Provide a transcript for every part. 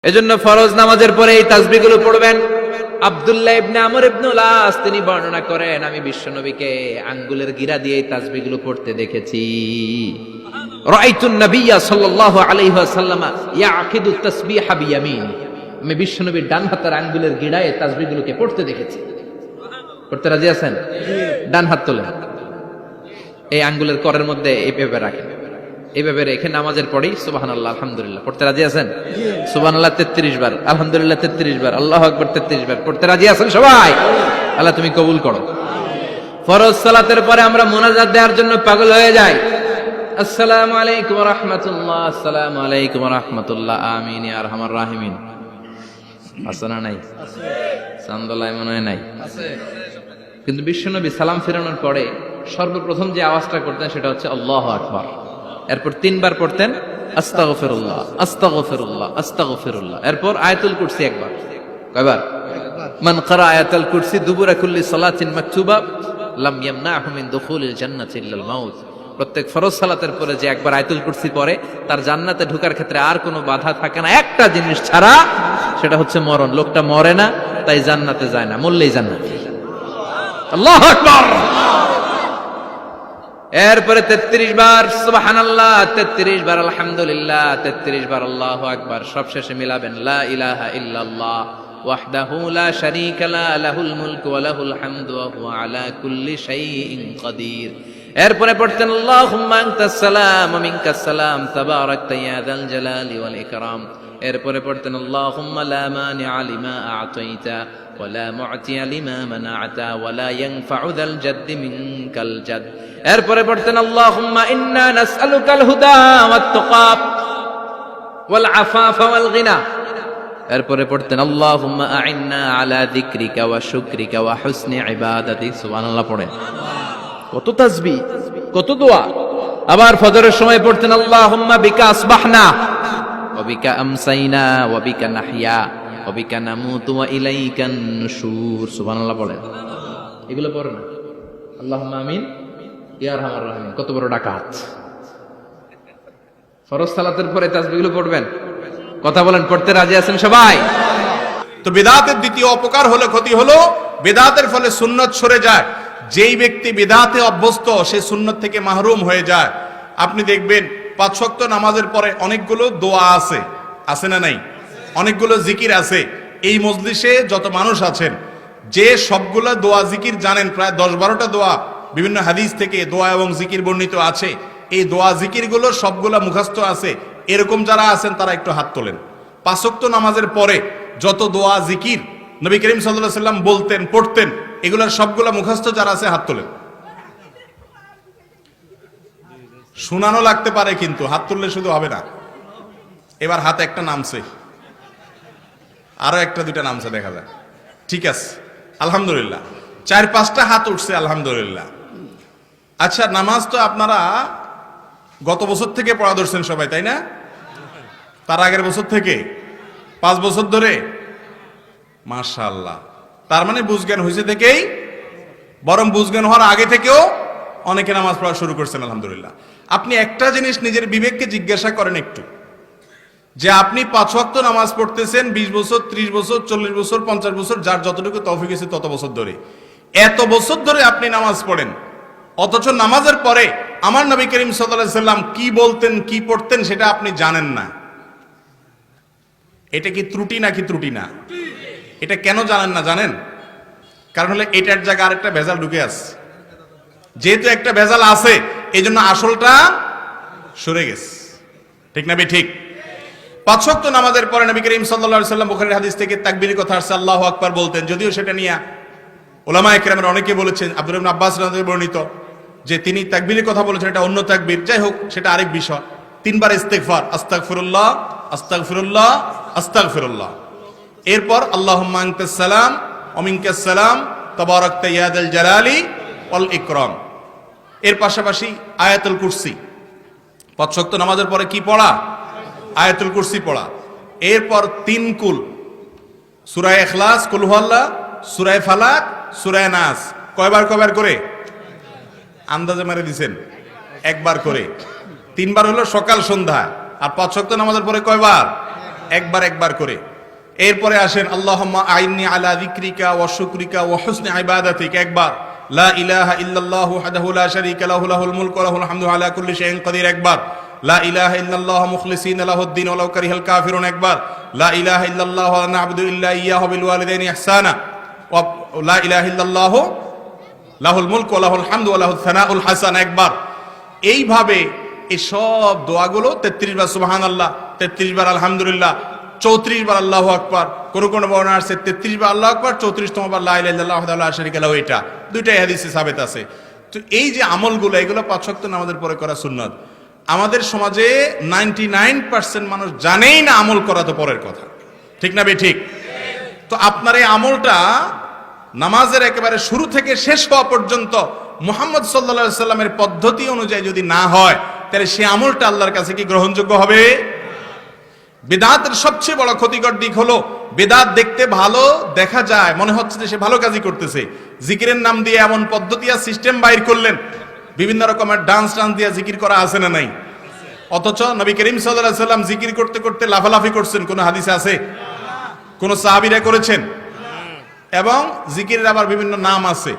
এজন্য ফরজ নামাজের পরে এই তাসবিহগুলো পড়বেন। আব্দুল্লাহ ইবনে আমর ইবনে আস তিনি বর্ণনা করেন, আমি বিশ্বনবীকে আঙ্গুলের গিরা দিয়ে এই তাসবিহগুলো পড়তে দেখেছি। রাআইতুন নাবিয়্যা সাল্লাল্লাহু আলাইহি ওয়াসাল্লাম ইয়াকিদু তাসবিহা বিয়ামিন, আমি বিশ্বনবীর ডান হাতের আঙ্গুলের গিরায় এই তাসবিহগুলোকে পড়তে দেখেছি। পড়তে রাজি আছেন? ডান হাত তোলেন, এই আঙ্গুলের করের মধ্যে এইভাবে রাখেন, এইভাবে রেখে নামাজের পরেই সুবহানাল্লাহ আলহামদুলিল্লাহ পড়তে রাজি আছেন? সুবহানাল্লাহ 33 বার, আলহামদুলিল্লাহ 33 বার, আল্লাহু আকবার 33 বার পড়তে রাজি আছেন সবাই? আল্লাহ তুমি কবুল করো। ফরজ সালাতের পরে আমরা মুনাজাত দেওয়ার জন্য পাগল হয়ে যাই। আসসালামু আলাইকুম ওয়া রাহমাতুল্লাহ, আসসালামু আলাইকুম ওয়া রাহমাতুল্লাহ, আমিন ইয়া আরহামার রাহিমিন। আছে না নাই? চান্দলায় মনে হয় নাই। কিন্তু বিশ্বনবী সালাম ফেরানোর পরে সর্বপ্রথম যে আওয়াজটা করতেন সেটা হচ্ছে আল্লাহু আকবার। এরপর 3 বার পড়তেন আস্তাগফিরুল্লাহ আস্তাগফিরুল্লাহ আস্তাগফিরুল্লাহ। এরপর আয়াতুল কুরসি একবার। কয়বার? মান ক্বারা আয়াতুল কুরসি দুবুরা কুল্লি সালাতিন মাকতুবা লাম ইয়ামনাহু মিন দুখুলিল জান্নাতি ইল্লাল মাউত। প্রত্যেক ফরজ সালাতের পরে যে একবার আয়াতুল কুরসি পড়ে তার জান্নাতে ঢোকার ক্ষেত্রে আর কোনো বাধা থাকে না, একটা জিনিস ছাড়া, সেটা হচ্ছে মরণ। লোকটা মরে না তাই জান্নাতে যায় না, মরলেই জান্নাতে। আল্লাহু আকবার। এরপরে 33 বার সুবহানাল্লাহ, 33 বার আলহামদুলিল্লাহ, 33 বার আল্লাহু আকবার। সবশেষে মিলাবেন লা ইলাহা ইল্লাল্লাহ ওয়াহদাহু লা শারীকা লা লাহুল মুলকু ওয়া লাহুল হামদু ওয়া হুয়া আলা কুল্লি শাইইন কাদির। এরপরে পড়তেন আল্লাহুম্মা আনতাস সালাম ওয়া মিনকাস সালাম তাবারাকতা ইয়া যাল জালালি ওয়াল ইকরাম। এরপরে পড়তেন আল্লাহুম্মা লা মানিআ লিমা আ'তাইতা ওয়া লা মু'তিয়া লিমা মানা'তা ওয়া লা ইয়ানফা'ু যাল জাদ্দি মিনকাল জাদ। এরপরে পড়তেন আল্লাহুম্মা ইন্না নাসআলুকাল হুদা ওয়াত তুকা ওয়াল আফাফা ওয়াল গিনা। এরপরে পড়তেন আল্লাহুম্মা আ'ইন্না আলা যিকরিকা ওয়া শুকরিকা ওয়া হুসনি ইবাদাতিক। সুবহানাল্লাহ পড়েন। কত তাসবিহ, কত দোয়া। আবার ফজরের সময় পড়তেন আল্লাহুম্মা বিকা আসবাহনা ওয়া বিকা আমসাইনা ওয়া বিকা নাহইয়া ওয়া বিকা নামুতু ওয়া ইলাইকান নুশুর। সুবহানাল্লাহ পড়েন। এগুলো পড়েন না? আল্লাহুম্মা আমিন ইয়া আরহামার রাহিমিন। কত বড় ডাকাত! ফরজ সালাতের পরে তাসবিহগুলো পড়বেন। কথা বলেন, পড়তে রাজি আছেন সবাই? তো বিদআতের দ্বিতীয় অপকার হলো, ক্ষতি হলো, বিদআতের ফলে সুন্নাত সরে যায়। যেই ব্যক্তি বিদআতে অভ্যস্ত সে সুন্নাত থেকে মাহরুম হয়ে যায়। আপনি দেখবেন 5 ওয়াক্ত নামাজের পরে অনেকগুলো দোয়া আছে, আছে না নাই? অনেকগুলো জিকির আছে। এই মজলিসে যত মানুষ আছেন যে সবগুলো দোয়া জিকির জানেন, প্রায় 10-12টা দোয়া বিভিন্ন হাদিস থেকে দোয়া এবং জিকির বর্ণিত আছে। এই দোয়া জিকিরগুলো সবগুলা মুখস্থ আছে, এরকম যারা আছেন তারা একটু হাত তোলেন। 5 ওয়াক্ত নামাজের পরে যত দোয়া জিকির নবী করিম সাল্লাল্লাহু আলাইহি সাল্লাম বলতেন, পড়তেন, এগুলোর সবগুলা মুখস্থ যারা আছে হাত তোলেন। শোনানো লাগতে পারে কিন্তু হাত তুললে শুধু হবে না। এবার হাত একটা নামছে, আরো একটা দুইটা নামছে দেখা যায়। ঠিক আছে, আলহামদুলিল্লাহ। 4-5টা হাত উঠছে, আলহামদুলিল্লাহ। আচ্ছা, নামাজ তো আপনারা গত বছর থেকে পড়া ধরছেন সবাই, তাই না? তার আগের বছর থেকে 5 বছর ধরে, মাশাআল্লাহ। তার মানে বুঝজ্ঞান হয়েছে থেকেই, বরং বুঝজ্ঞান হওয়ার আগে থেকেও অনেকে নামাজ পড়া শুরু করছেন, আলহামদুলিল্লাহ। আপনি একটা জিনিস নিজের বিবেককে জিজ্ঞাসা করেন একটু, যে আপনি 5 ওয়াক্ত নামাজ পড়তেছেন 20 বছর, 30 বছর, 40 বছর, 50 বছর, যার যতটুকু তৌফিক আছে তত বছর ধরে, এত বছর ধরে আপনি নামাজ পড়েন, অথচ নামাজের পরে আমার নবী করিম সাল্লাল্লাহু আলাইহি সাল্লাম কি বলতেন, কি পড়তেন সেটা আপনি জানেন না। এটা কি ত্রুটি নাকি ত্রুটি না? এটা কেন জানেন না জানেন? কারণ হলো এটার জায়গায় আরেকটা ভেজাল ঢুকে আছে। যেহেতু একটা ভেজাল আছে, এই জন্য আসলটা সরে গেছে। ঠিক না? ঠিক। 5 ওয়াক্ত নামাজের পরে নবী করিম সাল্লাল্লাহু আলাইহি সাল্লাম বুখারীর হাদিস থেকে তাকবীরের কথা আসছে, আল্লাহু আকবার বলতেন। যদিও সেটা নিয়ে উলামায়ে কেরামের অনেকে বলেছেন, আব্দুল্লাহ ইবনে আব্বাস রাদিয়াল্লাহু আনহু বর্ণিত যে তিনি তাকবীরের কথা বলেছেন, এটা অন্য তাকবীর। যাই হোক, সেটা আরেক বিষয়। 3 বার ইস্তিগফার, আস্তাগফিরুল্লাহ আস্তাগফিরুল্লাহ আস্তাগফিরুল্লাহ। এরপর আল্লাহুম্মা আনতাস সালাম ওয়া মিনকাস সালাম তাবারাকতা ইয়া যাল জালালি ওয়াল ইকরাম। এর পাশাপাশি আয়াতুল কুরসি। 5 ওয়াক্ত নামাজের পরে কি পড়া? আয়াতুল কুরসি পড়া। এরপর 3 কুল, সূরা ইখলাস, কুল হুয়াল্লাহ, সূরা ফালাক, সূরা নাস। কয়বার কয়বার করে? আন্দাজে মেরে দিবেন, একবার করে। 3 বার হলো সকাল সন্ধ্যা। আর 5 ওয়াক্ত নামাজের পরে কয়বার? একবার একবার করে। এরপরে আসেন আল্লাহুম্মা আইন্নি আলা যিকরিকা ওয়া শুকরিকা ওয়া হুসনি ইবাদাতিক একবার, লা ইলাহা ইল্লাল্লাহু ওয়াহদাহু লা শারীকা লাহু লাহুল মুলকু ওয়া লাহুল হামদু আলা কুল্লি শাইইন কাদির একবার, লা ইলাহা ইল্লাল্লাহু মুখলিসিনা লাহুদ-দ্বীন ওয়ালাউ কারিহাল কাফিরুন একবার, লা ইলাহা ইল্লাল্লাহু ওয়া না'বুদু ইল্লা ইয়্যাহু বিল ওয়ালিদাইনি ইহসানা ওয়া লা ইলাহা ইল্লাল্লাহু লাহুল মুলকু ওয়া লাহুল হামদু ওয়া লাহুস সানাউল হাসান একবার। এইভাবে এই সব দোয়াগুলো 33 বার সুবহানাল্লাহ, 33 বার আলহামদুলিল্লাহ, 34 বার আল্লাহু আকবার, কোন কোন বর্ণনা আছে 33 বার আল্লাহু আকবার, 34তম বার লা ইলাহা ইল্লাল্লাহু ওয়াহদাহু লা শারীকা লাহু। এটা দুইটাই হাদিসে সাবিত আছে। তো এই যে আমলগুলো, এগুলো 5 ওয়াক্ত নামাজের পরে করা সুন্নাত। আমাদের সমাজে 99% মানুষ জানেই না আমল করা তো পরের কথা, ঠিক না বে ঠিক? তো আপনার এই আমলটা নামাজের একেবারে শুরু থেকে শেষ হওয়া পর্যন্ত মুহাম্মদ সাল্লাল্লাহু আলাইহি সাল্লামের পদ্ধতি অনুযায়ী যদি না হয়, তাহলে সেই আমলটা আল্লাহর কাছে কি গ্রহণযোগ্য হবে? বিদআতের সবচেয়ে বড় ক্ষতিকর দিক হলো, বিদআত দেখতে ভালো দেখা যায়, মনে হচ্ছে যে সে ভালো কাজই করতেছে। জিকিরের নাম দিয়ে এমন পদ্ধতি আর সিস্টেম বাইর করলেন, বিভিন্ন রকমের ডান্স দিয়ে জিকির করা আছে না নাই? অথচ নবী করিম সাল্লাল্লাহু আলাইহি সাল্লাম জিকির করতে করতে লাফালাফি করছেন, কোন হাদিসে আছে? কোন সাহাবীরা করেছেন? এবং জিকিরের আবার বিভিন্ন নাম আছে।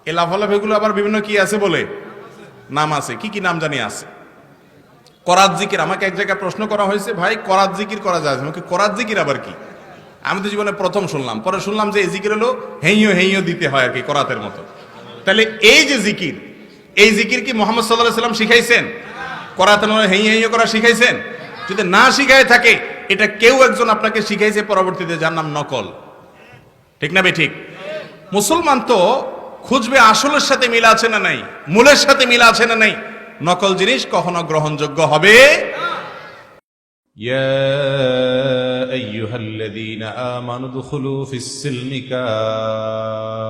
এই লাফালাফিগুলো আবার বিভিন্ন কি আছে বলে নাম আছে। কি কি নাম জানি আছে? করাত জিকির। আমাকে এক জায়গায় প্রশ্ন করা হয়েছে, ভাই করাত জিকির করা যায়? আমাকে করাত জিকির আবার কি? আমি তো জীবনে প্রথম শুনলাম, পরে শুনলাম যে এই জিকির হলো হেইয়ো হেইয়ো দিতে হয় আর কি, করাতের মতো। তাহলে এই যে জিকির, এই জিকির কি মুহাম্মদ সাল্লাল্লাহু আলাইহি সাল্লাম শিখাইছেন? করাতের মতো হেইয়ো হেইয়ো করা শিখাইছেন? যদি না শিখায় থাকে, এটা কেউ একজন আপনাকে শিখাইছে, পরবর্তীতে যার নাম নকল, ঠিক না বে ঠিক? মুসলমান তো খুঁজবে আসলের সাথে মিল আছে না নাই, মূলের সাথে মিল আছে না নাই। নকল জিনিস কখনো গ্রহণযোগ্য হবে। يا أيها الذين آمنوا ادخلوا في السلم كافة